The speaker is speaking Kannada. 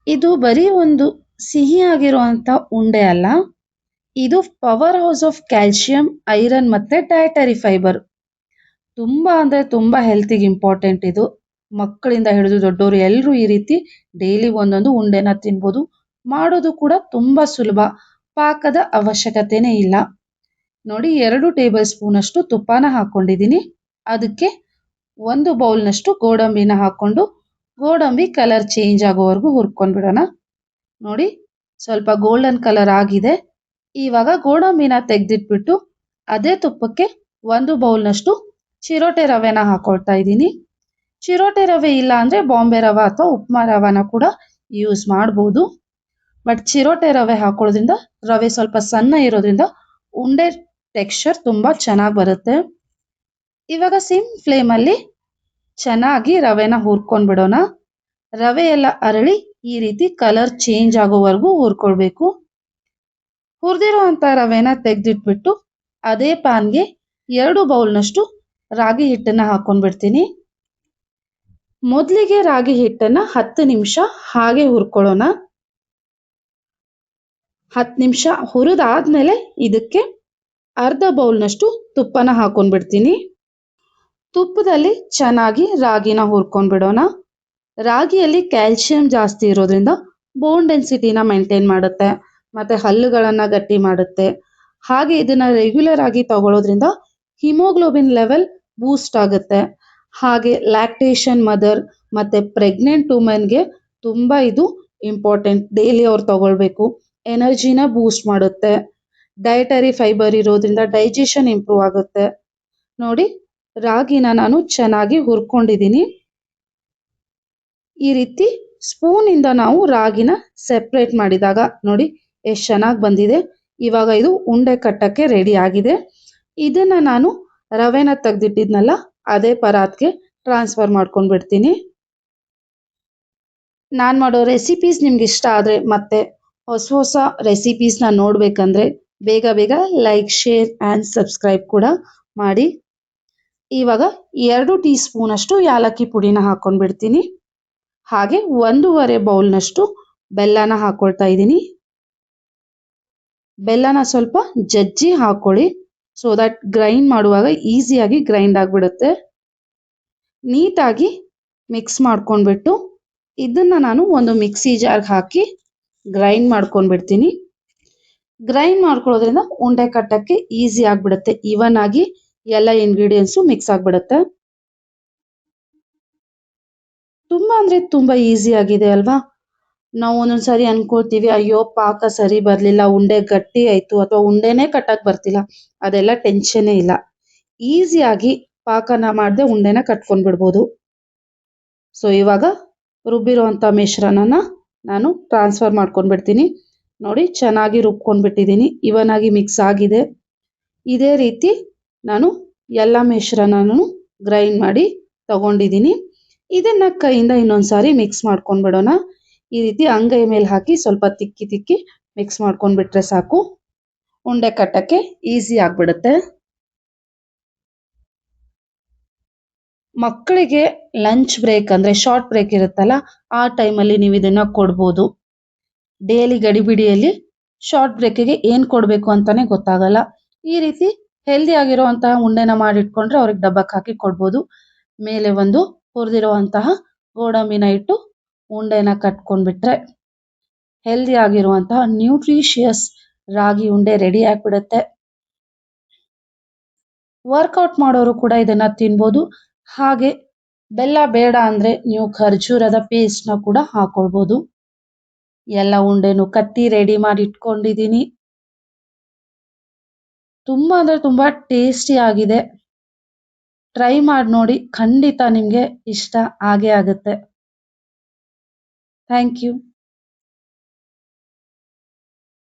ಇದು ಬರೀ ಒಂದು ಸಿಹಿಯಾಗಿರುವಂತ ಉಂಡೆ ಅಲ್ಲ, ಇದು power house of calcium, iron ಮತ್ತೆ ಡಯಟರಿ ಫೈಬರ್. ತುಂಬಾ ಅಂದ್ರೆ ತುಂಬಾ ಹೆಲ್ತಿಗೆ ಇಂಪಾರ್ಟೆಂಟ್ ಇದು. ಮಕ್ಕಳಿಂದ ಹಿಡಿದು ದೊಡ್ಡವರು ಎಲ್ಲರೂ ಈ ರೀತಿ ಡೈಲಿ ಒಂದೊಂದು ಉಂಡೆನ ತಿನ್ಬೋದು. ಮಾಡೋದು ಕೂಡ ತುಂಬಾ ಸುಲಭ, ಪಾಕದ ಅವಶ್ಯಕತೆನೇ ಇಲ್ಲ. ನೋಡಿ, 2 ಟೇಬಲ್ ಸ್ಪೂನ್ ಅಷ್ಟು ತುಪ್ಪನ ಹಾಕೊಂಡಿದ್ದೀನಿ. ಅದಕ್ಕೆ 1 ಬೌಲ್ನಷ್ಟು ಗೋಡಂಬಿನ ಹಾಕೊಂಡು ಗೋಡಂಬಿ ಕಲರ್ ಚೇಂಜ್ ಆಗೋವರೆಗೂ ಹುರ್ಕೊಂಡ್ ಬಿಡೋಣ. ನೋಡಿ, ಸ್ವಲ್ಪ ಗೋಲ್ಡನ್ ಕಲರ್ ಆಗಿದೆ. ಇವಾಗ ಗೋಡಂಬಿನ ತೆಗೆದಿಟ್ಬಿಟ್ಟು ಅದೇ ತುಪ್ಪಕ್ಕೆ 1 ಬೌಲ್ನಷ್ಟು ಚಿರೋಟೆ ರವೆನ ಹಾಕೊಳ್ತಾ ಇದ್ದೀನಿ. ಚಿರೋಟೆ ರವೆ ಇಲ್ಲ ಅಂದ್ರೆ ಬಾಂಬೆ ರವೆ ಅಥವಾ ಉಪ್ಮಾ ರವೆನ ಕೂಡ ಯೂಸ್ ಮಾಡ್ಬೋದು. ಬಟ್ ಚಿರೋಟೆ ರವೆ ಹಾಕೊಳ್ಳೋದ್ರಿಂದ ರವೆ ಸ್ವಲ್ಪ ಸಣ್ಣ ಇರೋದ್ರಿಂದ ಉಂಡೆ ಟೆಕ್ಸ್ಚರ್ ತುಂಬಾ ಚೆನ್ನಾಗಿ ಬರುತ್ತೆ. ಇವಾಗ ಸಿಮ್ ಫ್ಲೇಮಲ್ಲಿ ಚೆನ್ನಾಗಿ ರವೆನ ಹುರ್ಕೊಂಡ್ ಬಿಡೋಣ. ರವೆ ಎಲ್ಲ ಅರಳಿ ಈ ರೀತಿ ಕಲರ್ ಚೇಂಜ್ ಆಗೋವರೆಗೂ ಹುರ್ಕೊಳ್ಬೇಕು. ಹುರಿದಿರುವಂತ ರವೆನ ತೆಗೆದಿಟ್ಬಿಟ್ಟು ಅದೇ ಪ್ಯಾನ್ಗೆ 2 ಬೌಲ್ನಷ್ಟು ರಾಗಿ ಹಿಟ್ಟನ್ನ ಹಾಕೊಂಡ್ಬಿಡ್ತೀನಿ. ಮೊದಲಿಗೆ ರಾಗಿ ಹಿಟ್ಟನ್ನ 10 ನಿಮಿಷ ಹಾಗೆ ಹುರ್ಕೊಳ್ಳೋಣ. 10 ನಿಮಿಷ ಹುರಿದಾದ್ಮೇಲೆ ಇದಕ್ಕೆ 1/2 ಬೌಲ್ನಷ್ಟು ತುಪ್ಪನ ಹಾಕೊಂಡ್ಬಿಡ್ತೀನಿ. ತುಪ್ಪದಲ್ಲಿ ಚೆನ್ನಾಗಿ ರಾಗಿನ ಹುರ್ಕೊಂಡ್ಬಿಡೋಣ. ರಾಗಿಯಲ್ಲಿ ಕ್ಯಾಲ್ಸಿಯಂ ಜಾಸ್ತಿ ಇರೋದ್ರಿಂದ ಬೋನ್ ಡೆನ್ಸಿಟಿನ ಮೇಂಟೈನ್ ಮಾಡುತ್ತೆ, ಮತ್ತೆ ಹಲ್ಲುಗಳನ್ನ ಗಟ್ಟಿ ಮಾಡುತ್ತೆ. ಹಾಗೆ ಇದನ್ನ ರೆಗ್ಯುಲರ್ ಆಗಿ ತಗೊಳ್ಳೋದ್ರಿಂದ ಹಿಮೋಗ್ಲೋಬಿನ್ ಲೆವೆಲ್ ಬೂಸ್ಟ್ ಆಗುತ್ತೆ. ಹಾಗೆ ಲ್ಯಾಕ್ಟೇಷನ್ ಮದರ್ ಮತ್ತೆ ಪ್ರೆಗ್ನೆಂಟ್ ವುಮೆನ್ಗೆ ತುಂಬಾ ಇದು ಇಂಪಾರ್ಟೆಂಟ್. ಡೈಲಿ ಅವ್ರು ತಗೊಳ್ಬೇಕು. ಎನರ್ಜಿನ ಬೂಸ್ಟ್ ಮಾಡುತ್ತೆ. ಡಯಟರಿ ಫೈಬರ್ ಇರೋದ್ರಿಂದ ಡೈಜೆಷನ್ ಇಂಪ್ರೂವ್ ಆಗುತ್ತೆ. ನೋಡಿ, ರಾಗಿನ ನಾನು ಚೆನ್ನಾಗಿ ಹುರ್ಕೊಂಡಿದ್ದೀನಿ. ಈ ರೀತಿ ಸ್ಪೂನ್ ಇಂದ ನಾವು ರಾಗಿನ ಸೆಪ್ರೇಟ್ ಮಾಡಿದಾಗ ನೋಡಿ ಎಷ್ಟು ಚೆನ್ನಾಗಿ ಬಂದಿದೆ. ಇವಾಗ ಇದು ಉಂಡೆ ಕಟ್ಟಕ್ಕೆ ರೆಡಿ ಆಗಿದೆ. ಇದನ್ನ ನಾನು ರವೆನ ತೆಗೆದಿಟ್ಟಿದ್ನಲ್ಲ ಅದೇ ಪರಾತ್ಗೆ ಟ್ರಾನ್ಸ್ಫರ್ ಮಾಡ್ಕೊಂಡು ಬಿಡ್ತೀನಿ. ನಾನು ಮಾಡೋ ರೆಸಿಪೀಸ್ ನಿಮ್ಗೆ ಇಷ್ಟ ಆದರೆ ಮತ್ತೆ ಹೊಸ ಹೊಸ ರೆಸಿಪೀಸ್ನ ನೋಡಬೇಕಂದ್ರೆ ಬೇಗ ಬೇಗ ಲೈಕ್, ಶೇರ್ ಆ್ಯಂಡ್ ಸಬ್ಸ್ಕ್ರೈಬ್ ಕೂಡ ಮಾಡಿ. ಇವಾಗ 2 ಟೀ ಸ್ಪೂನ್ ಅಷ್ಟು ಯಾಲಕ್ಕಿ ಪುಡಿನ ಹಾಕೊಂಡ್ಬಿಡ್ತೀನಿ. ಹಾಗೆ 1.5 ಬೌಲ್ನಷ್ಟು ಬೆಲ್ಲನ ಹಾಕೊಳ್ತಾ ಇದ್ದೀನಿ. ಬೆಲ್ಲನ ಸ್ವಲ್ಪ ಜಜ್ಜಿ ಹಾಕೊಳ್ಳಿ, ಸೊ ದಟ್ ಗ್ರೈಂಡ್ ಮಾಡುವಾಗ ಈಸಿಯಾಗಿ ಗ್ರೈಂಡ್ ಆಗಿಬಿಡುತ್ತೆ. ನೀಟಾಗಿ ಮಿಕ್ಸ್ ಮಾಡ್ಕೊಂಡ್ಬಿಟ್ಟು ಇದನ್ನ ನಾನು ಒಂದು ಮಿಕ್ಸಿ ಜಾರ್ಗೆ ಹಾಕಿ ಗ್ರೈಂಡ್ ಮಾಡ್ಕೊಂಡ್ಬಿಡ್ತೀನಿ. ಗ್ರೈಂಡ್ ಮಾಡ್ಕೊಳ್ಳೋದ್ರಿಂದ ಉಂಡೆ ಕಟ್ಟಕ್ಕೆ ಈಸಿ ಆಗಿಬಿಡುತ್ತೆ. ಈವನ್ ಆಗಿ ಎಲ್ಲ ಇಂಗ್ರೀಡಿಯೆಂಟ್ಸು ಮಿಕ್ಸ್ ಆಗಿಬಿಡುತ್ತೆ. ತುಂಬಾ ಅಂದ್ರೆ ತುಂಬಾ ಈಸಿ ಆಗಿದೆ ಅಲ್ವಾ? ನಾವು ಒಂದೊಂದ್ಸರಿ ಅನ್ಕೋತೀವಿ, ಅಯ್ಯೋ ಪಾಕ ಸರಿ ಬರ್ಲಿಲ್ಲ, ಉಂಡೆ ಗಟ್ಟಿ ಆಯ್ತು ಅಥವಾ ಉಂಡೆನೇ ಕಟ್ಟಕ್ ಬರ್ತಿಲ್ಲ. ಅದೆಲ್ಲ ಟೆನ್ಷನ್ನೇ ಇಲ್ಲ. ಈಸಿಯಾಗಿ ಪಾಕನ ಮಾಡದೆ ಉಂಡೆನ ಕಟ್ಕೊಂಡ್ ಬಿಡ್ಬೋದು. ಸೊ ಇವಾಗ ರುಬ್ಬಿರುವಂತ ಮಿಶ್ರಣನ ನಾನು ಟ್ರಾನ್ಸ್ಫರ್ ಮಾಡ್ಕೊಂಡ್ಬಿಡ್ತೀನಿ. ನೋಡಿ, ಚೆನ್ನಾಗಿ ರುಬ್ಕೊಂಡ್ಬಿಟ್ಟಿದ್ದೀನಿ. ಇವನ್ ಆಗಿ ಮಿಕ್ಸ್ ಆಗಿದೆ. ಇದೇ ರೀತಿ ನಾನು ಎಲ್ಲ ಮಿಶ್ರಣನೂ ಗ್ರೈಂಡ್ ಮಾಡಿ ತಗೊಂಡಿದ್ದೀನಿ. ಇದನ್ನ ಕೈಯಿಂದ ಇನ್ನೊಂದ್ಸಾರಿ ಮಿಕ್ಸ್ ಮಾಡ್ಕೊಂಡ್ಬಿಡೋಣ. ಈ ರೀತಿ ಅಂಗೈ ಮೇಲೆ ಹಾಕಿ ಸ್ವಲ್ಪ ತಿಕ್ಕಿ ತಿಕ್ಕಿ ಮಿಕ್ಸ್ ಮಾಡ್ಕೊಂಡ್ಬಿಟ್ರೆ ಸಾಕು. ಉಂಡೆ ಕಟ್ಟಕ್ಕೆ ಈಸಿ ಆಗ್ಬಿಡುತ್ತೆ. ಮಕ್ಕಳಿಗೆ ಲಂಚ್ ಬ್ರೇಕ್ ಅಂದ್ರೆ ಶಾರ್ಟ್ ಬ್ರೇಕ್ ಇರುತ್ತಲ್ಲ, ಆ ಟೈಮಲ್ಲಿ ನೀವು ಇದನ್ನ ಕೊಡ್ಬೋದು. ಡೈಲಿ ಗಡಿಬಿಡಿಯಲ್ಲಿ ಶಾರ್ಟ್ ಬ್ರೇಕಿಗೆ ಏನು ಕೊಡಬೇಕು ಅಂತಾನೆ ಗೊತ್ತಾಗಲ್ಲ. ಈ ರೀತಿ ಹೆಲ್ದಿ ಆಗಿರುವಂತಹ ಉಂಡೆನ ಮಾಡಿಟ್ಕೊಂಡ್ರೆ ಅವ್ರಿಗೆ ಡಬ್ಬಕ್ಕೆ ಹಾಕಿ ಕೊಡ್ಬೋದು. ಮೇಲೆ ಒಂದು ಹುರಿದಿರುವಂತಹ ಗೋಡಂಬಿನ ಇಟ್ಟು ಉಂಡೆನ ಕಟ್ಕೊಂಡ್ಬಿಟ್ರೆ ಹೆಲ್ದಿ ಆಗಿರುವಂತಹ ನ್ಯೂಟ್ರಿಷಿಯಸ್ ರಾಗಿ ಉಂಡೆ ರೆಡಿ ಆಗಿಬಿಡುತ್ತೆ. ವರ್ಕೌಟ್ ಮಾಡೋರು ಕೂಡ ಇದನ್ನ ತಿನ್ಬೋದು. ಹಾಗೆ ಬೆಲ್ಲ ಬೇಡ ಅಂದ್ರೆ ನೀವು ಖರ್ಜೂರದ ಪೇಸ್ಟ್ನ ಕೂಡ ಹಾಕೊಳ್ಬೋದು. ಎಲ್ಲ ಉಂಡೆನು ಕಟ್ಟಿ ರೆಡಿ ಮಾಡಿ ಇಟ್ಕೊಂಡಿದ್ದೀನಿ. ತುಂಬಾ ಅಂದ್ರೆ ತುಂಬಾ ಟೇಸ್ಟಿ ಆಗಿದೆ. ಟ್ರೈ ಮಾಡಿ ನೋಡಿ, ಖಂಡಿತ ನಿಮಗೆ ಇಷ್ಟ ಆಗೇ ಆಗುತ್ತೆ. Thank you.